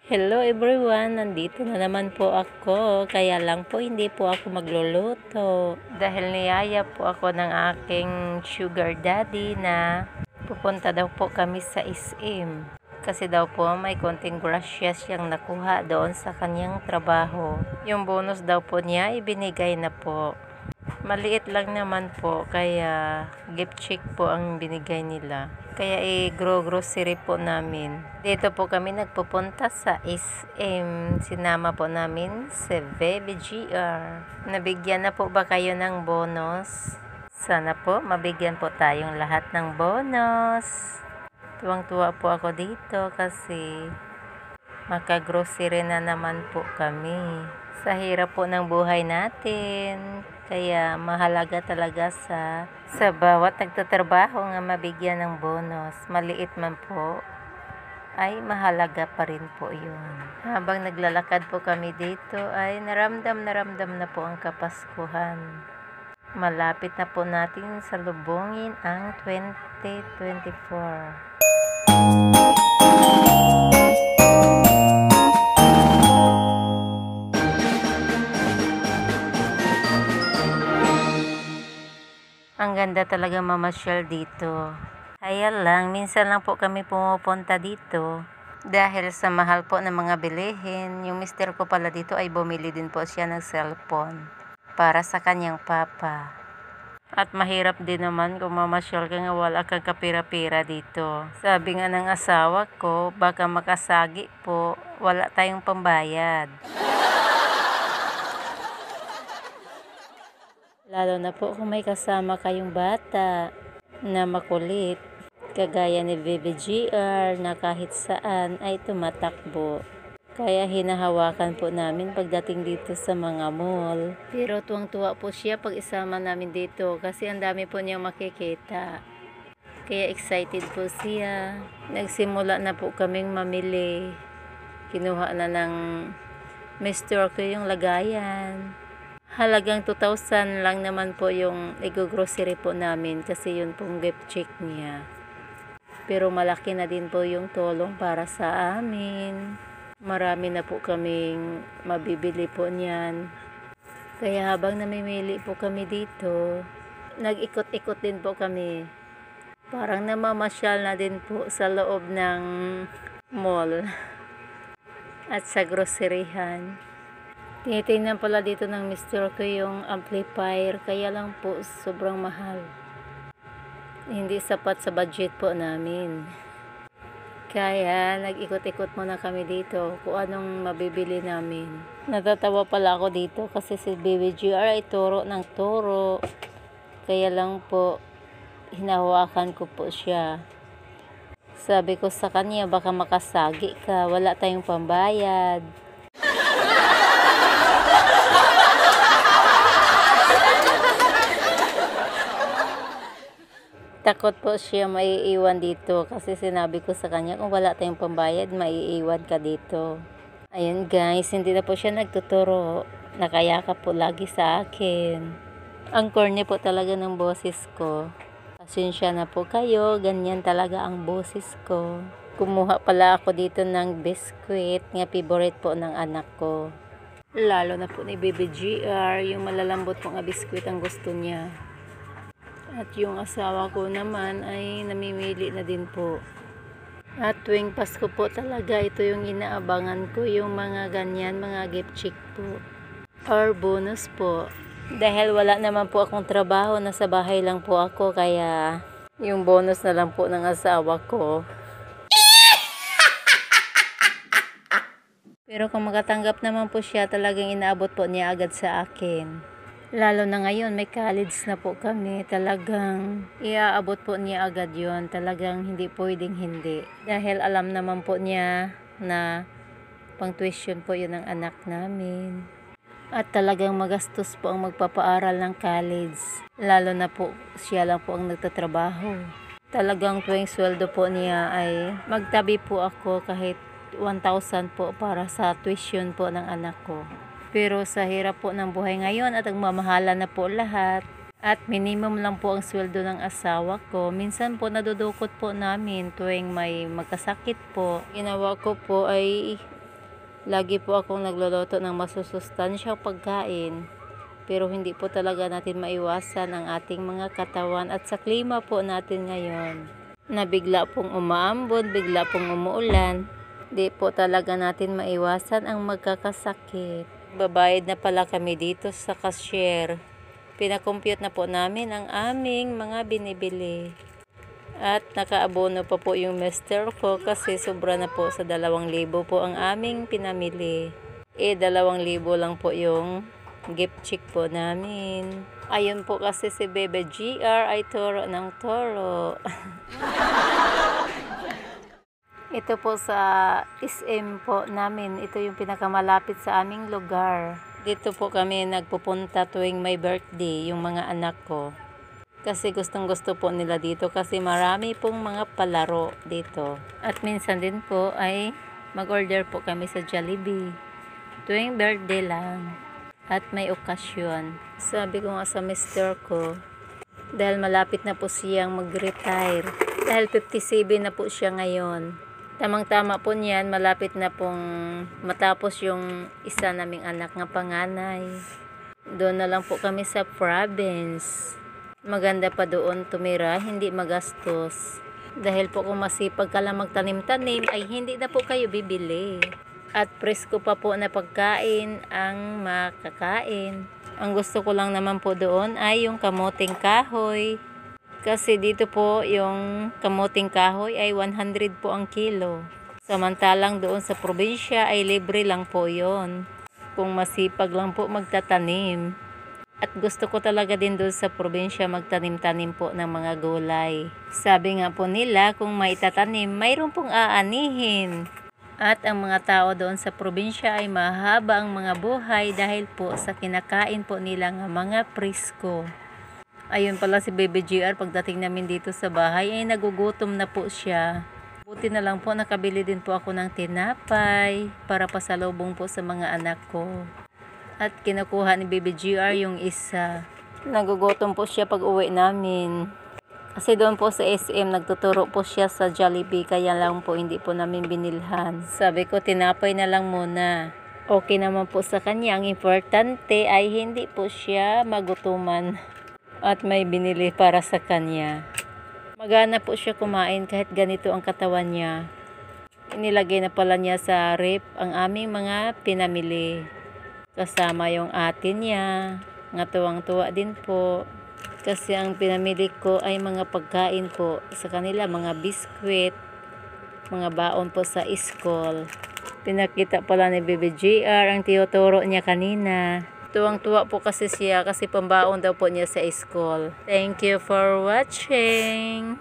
Hello everyone! Nandito na naman po ako. Kaya lang po hindi po ako magluluto. Dahil niyaya po ako ng aking sugar daddy na pupunta daw po kami sa SM. Kasi daw po may konting grasya siyang nakuha doon sa kanyang trabaho. Yung bonus daw po niya ibinigay na po. Maliit lang naman po, kaya gift check po ang binigay nila. Kaya grocery po namin. Dito po kami nagpupunta sa SM. Sinama po namin si Baby GR. Nabigyan na po ba kayo ng bonus? Sana po mabigyan po tayong lahat ng bonus. Tuwang-tuwa po ako dito kasi maka-grocery na naman po kami. Sa hirap po ng buhay natin, kaya mahalaga talaga sa bawat nagtatrabaho nga mabigyan ng bonus. Maliit man po, ay mahalaga pa rin po yun. Habang naglalakad po kami dito, ay naramdam na po ang Kapaskuhan. Malapit na po natin salubungin ang 2024. Ang ganda talaga mamasyal dito. Kaya lang, minsan lang po kami pumupunta dito. Dahil sa mahal po ng mga bilihin, yung mister ko pala dito ay bumili din po siya ng cellphone para sa kanyang papa. At mahirap din naman kung mamasyal ka nga wala kang kapira-pira dito. Sabi nga ng asawa ko, baka makasagi po, wala tayong pambayad. Lalo na po kung may kasama kayong bata na makulit, kagaya ni Baby GR na kahit saan ay tumatakbo. Kaya hinahawakan po namin pagdating dito sa mga mall. Pero tuwang-tuwa po siya pag isama namin dito kasi ang dami po niyang makikita. Kaya excited po siya. Nagsimula na po kaming mamili. Kinuha na ng mister ko yung lagayan. Halagang 2,000 lang naman po yung grocery po namin kasi yun pong gift check niya. Pero malaki na din po yung tulong para sa amin. Marami na po kaming mabibili po niyan. Kaya habang namimili po kami dito, nag-ikot-ikot din po kami. Parang namamasyal na din po sa loob ng mall at sa groceryhan. Tinitingnan pala dito ng mister ko yung amplifier, kaya lang po sobrang mahal. Hindi sapat sa budget po namin. Kaya nag-ikot-ikot muna kami dito kung anong mabibili namin. Natatawa pala ako dito kasi si Baby GR ay turo ng turo. Kaya lang po hinahawakan ko po siya. Sabi ko sa kanya, baka makasagi ka, wala tayong pambayad. Takot po siya maiiwan dito kasi sinabi ko sa kanya kung wala tayong pambayad, maiiwan ka dito. Ayun guys, hindi na po siya nagtuturo. Nakayakap po lagi sa akin. Ang corny po talaga ng boses ko. Pasensya na po kayo, ganyan talaga ang boses ko. Kumuha pala ako dito ng biskuit nga favorite po ng anak ko. Lalo na po ni Baby GR, yung malalambot po nga biskuit ang gusto niya. At yung asawa ko naman ay namimili na din po. At tuwing Pasko po talaga, ito yung inaabangan ko, yung mga ganyan, mga gift check po. Or bonus po. Dahil wala naman po akong trabaho, nasa bahay lang po ako, kaya yung bonus na lang po ng asawa ko. Pero kung makatanggap naman po siya, talagang inaabot po niya agad sa akin. Lalo na ngayon, may college na po kami. Talagang iaabot po niya agad yon. Talagang hindi pwedeng hindi. Dahil alam naman po niya na pang tuition po yun ng anak namin. At talagang magastos po ang magpapaaral ng college. Lalo na po siya lang po ang nagtatrabaho. Talagang tuwing sweldo po niya ay magtabi po ako kahit 1,000 po para sa tuition po ng anak ko. Pero sa hirap po ng buhay ngayon at ang mamahala na po lahat at minimum lang po ang sweldo ng asawa ko, minsan po nadudukot po namin tuwing may magkasakit po. Ginawa ko po ay Lagi po akong nagluluto ng masusustansyang pagkain. Pero hindi po talaga natin maiwasan ang ating mga katawan at sa klima po natin ngayon. Na bigla pong umaambon, bigla pong umuulan. Di po talaga natin maiwasan ang magkakasakit. Babayad na pala kami dito sa cashier. Pinakompute na po namin ang aming mga binibili. At nakaabono pa po yung mister ko kasi sobra na po sa 2,000 po ang aming pinamili. 2,000 lang po yung gift check po namin. Ayun po kasi si Bebe GR ay toro ng toro. Ito po sa SM po namin. Ito yung pinakamalapit sa aming lugar. Dito po kami nagpupunta tuwing may birthday yung mga anak ko. Kasi gustong gusto po nila dito kasi marami pong mga palaro dito. At minsan din po ay mag-order po kami sa Jollibee. Tuwing birthday lang. At may okasyon. Sabi ko nga sa mister ko, dahil malapit na po siyang mag-retire. Dahil 57 na po siya ngayon. Tamang-tama po niyan, malapit na pong matapos yung isa naming anak nga panganay. Doon na lang po kami sa province. Maganda pa doon tumira, hindi magastos. Dahil po kung masipag ka lang magtanim-tanim, ay hindi na po kayo bibili. At presko pa po na pagkain ang makakain. Ang gusto ko lang naman po doon ay yung kamuting kahoy. Kasi dito po yung kamuting kahoy ay 100 po ang kilo. Samantalang doon sa probinsya ay libre lang po yon. Kung masipag lang po magtatanim. At gusto ko talaga din doon sa probinsya magtanim-tanim po ng mga gulay. Sabi nga po nila kung may tatanim, mayroon pong aanihin. At ang mga tao doon sa probinsya ay mahaba ang mga buhay dahil po sa kinakain po nila ng mga presko. Ayun pala si Baby GR, pagdating namin dito sa bahay ay nagugutom na po siya. Buti na lang po nakabili din po ako ng tinapay para pasalubong po sa mga anak ko. At kinukuha ni Baby GR yung isa. Nagugutom po siya pag uwi namin. Kasi doon po sa SM, nagtuturo po siya sa Jollibee. Kaya lang po hindi po namin binilhan. Sabi ko, tinapay na lang muna. Okay naman po sa kanya. Ang importante ay hindi po siya magutuman. At may binili para sa kanya. Magana po siya kumain kahit ganito ang katawan niya. Inilagay na pala niya sa ref ang aming mga pinamili. Kasama yung atin niya. Nga tuwang-tuwa din po. Kasi ang pinamili ko ay mga pagkain po sa kanila. Mga biskwit. Mga baon po sa school. Pinakita pala ni Baby GR ang tinuturo niya kanina. Tuwang-tuwa po kasi siya kasi pambaon daw po niya sa school. Thank you for watching.